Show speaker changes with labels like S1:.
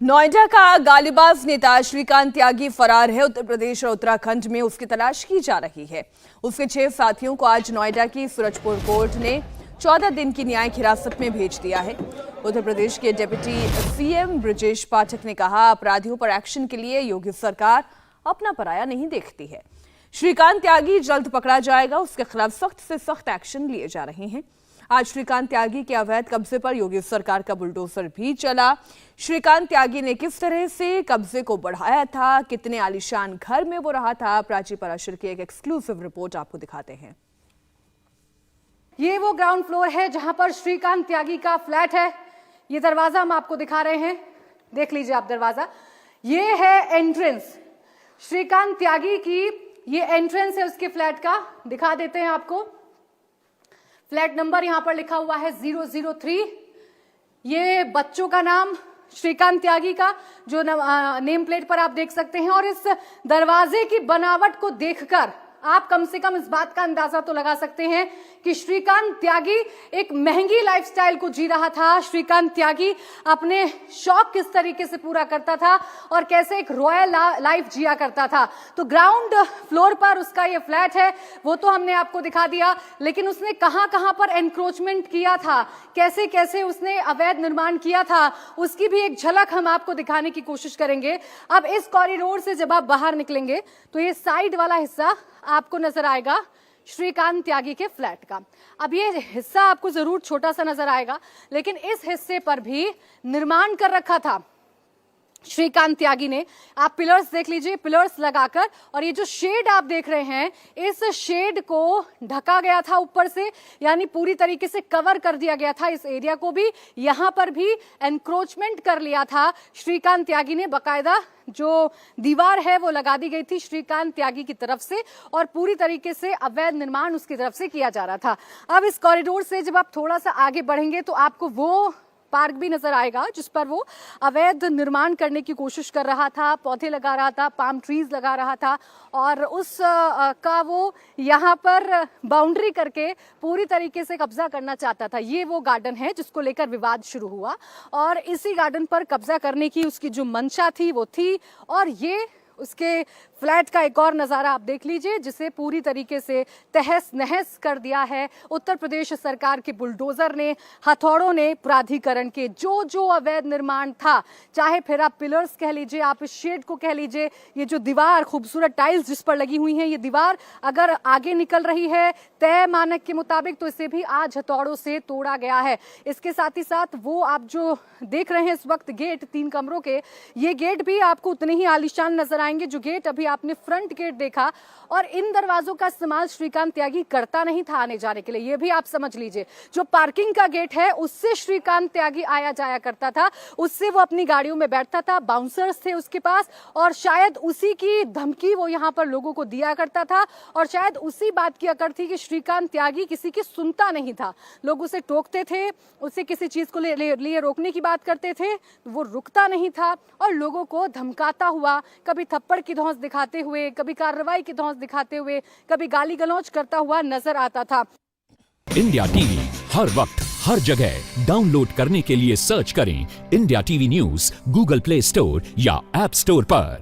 S1: नोएडा का गालीबाज नेता श्रीकांत त्यागी फरार है। उत्तर प्रदेश और उत्तराखंड में उसकी तलाश की जा रही है। उसके 6 साथियों को आज नोएडा की सूरजपुर कोर्ट ने 14 दिन की न्यायिक हिरासत में भेज दिया है। उत्तर प्रदेश के डिप्टी सीएम ब्रजेश पाठक ने कहा, अपराधियों पर एक्शन के लिए योगी सरकार अपना पराया नहीं देखती है। श्रीकांत त्यागी जल्द पकड़ा जाएगा, उसके खिलाफ सख्त से सख्त एक्शन लिए जा रहे हैं। आज श्रीकांत त्यागी के अवैध कब्जे पर योगी सरकार का बुलडोजर भी चला। श्रीकांत त्यागी ने किस तरह से कब्जे को बढ़ाया था, कितने आलीशान घर में वो रहा था, प्राची पराशर की एक एक्सक्लूसिव रिपोर्ट आपको दिखाते हैं।
S2: ये वो ग्राउंड फ्लोर है जहां पर श्रीकांत त्यागी का फ्लैट है। ये दरवाजा हम आपको दिखा रहे हैं, देख लीजिए आप दरवाजा। ये है एंट्रेंस, श्रीकांत त्यागी की ये एंट्रेंस है उसके फ्लैट का। दिखा देते हैं आपको। फ्लैट नंबर यहां पर लिखा हुआ है 003। ये बच्चों का नाम श्रीकांत त्यागी का जो नेम प्लेट पर आप देख सकते हैं। और इस दरवाजे की बनावट को देखकर आप कम से कम इस बात का अंदाजा तो लगा सकते हैं कि श्रीकांत त्यागी एक महंगी लाइफस्टाइल को जी रहा था। श्रीकांत त्यागी अपने शौक किस तरीके से पूरा करता था और कैसे एक रॉयल लाइफ जिया करता था। तो ग्राउंड फ्लोर पर उसका ये फ्लैट है, वो तो हमने आपको दिखा दिया, लेकिन उसने कहां कहां पर एनक्रोचमेंट किया था, कैसे कैसे उसने अवैध निर्माण किया था, उसकी भी एक झलक हम आपको दिखाने की कोशिश करेंगे। अब इस कॉरिडोर से जब आप बाहर निकलेंगे तो ये साइड वाला हिस्सा आपको नजर आएगा श्रीकांत त्यागी के फ्लैट का। अब ये हिस्सा आपको जरूर छोटा सा नजर आएगा, लेकिन इस हिस्से पर भी निर्माण कर रखा था श्रीकांत त्यागी ने। आप पिलर्स देख लीजिए, पिलर्स लगाकर, और ये जो शेड आप देख रहे हैं, इस शेड को ढका गया था ऊपर से, यानी पूरी तरीके से कवर कर दिया गया था इस एरिया को भी। यहां पर भी एनक्रोचमेंट कर लिया था श्रीकांत त्यागी ने। बकायदा जो दीवार है वो लगा दी गई थी श्रीकांत त्यागी की तरफ से, और पूरी तरीके से अवैध निर्माण उसकी तरफ से किया जा रहा था। अब इस कॉरिडोर से जब आप थोड़ा सा आगे बढ़ेंगे तो आपको वो पार्क भी नजर आएगा जिस पर वो अवैध निर्माण करने की कोशिश कर रहा था, पौधे लगा रहा था, पाम ट्रीज लगा रहा था, और उस का वो यहाँ पर बाउंड्री करके पूरी तरीके से कब्जा करना चाहता था। ये वो गार्डन है जिसको लेकर विवाद शुरू हुआ, और इसी गार्डन पर कब्जा करने की उसकी जो मंशा थी वो थी। और ये उसके फ्लैट का एक और नजारा आप देख लीजिए, जिसे पूरी तरीके से तहस नहस कर दिया है उत्तर प्रदेश सरकार के बुलडोजर ने, हथौड़ों ने। प्राधिकरण के जो जो अवैध निर्माण था, चाहे फिर आप पिलर्स कह लीजिए, आप इस शेड को कह लीजिए, ये जो दीवार खूबसूरत टाइल्स जिस पर लगी हुई हैं, ये दीवार अगर आगे निकल रही है तय मानक के मुताबिक तो इसे भी आज हथौड़ों से तोड़ा गया है। इसके साथ ही साथ वो आप जो देख रहे हैं इस वक्त गेट 3 कमरों के, ये गेट भी आपको उतने ही आलीशान नजर आएंगे जो गेट अभी आपने फ्रंट गेट देखा। और इन दरवाजों का इस्तेमाल श्रीकांत त्यागी करता नहीं था आने जाने के लिए, ये भी आप समझ लीजिए। जो पार्किंग का गेट है उससे श्रीकांत त्यागी आया जाया करता था, उससे वो अपनी गाड़ियों में बैठता था, बाउंसर्स थे उसके पास, और शायद उसी की धमकी वो यहाँ पर लोगों को दिया करता था। और शायद उसी बात की अकड़ थी कि श्रीकांत त्यागी किसी की सुनता नहीं था। लोग उसे टोकते थे, उसे किसी चीज को लिए रोकने की बात करते थे, वो रुकता नहीं था और लोगों को धमकाता हुआ, कभी थप्पड़ की धौंस दिखाते हुए, कभी कार्रवाई की धौंस दिखाते हुए, कभी गाली गलौज करता हुआ नजर आता था।
S3: इंडिया टीवी हर वक्त हर जगह डाउनलोड करने के लिए सर्च करें India TV news Google play store या ऐप स्टोर पर।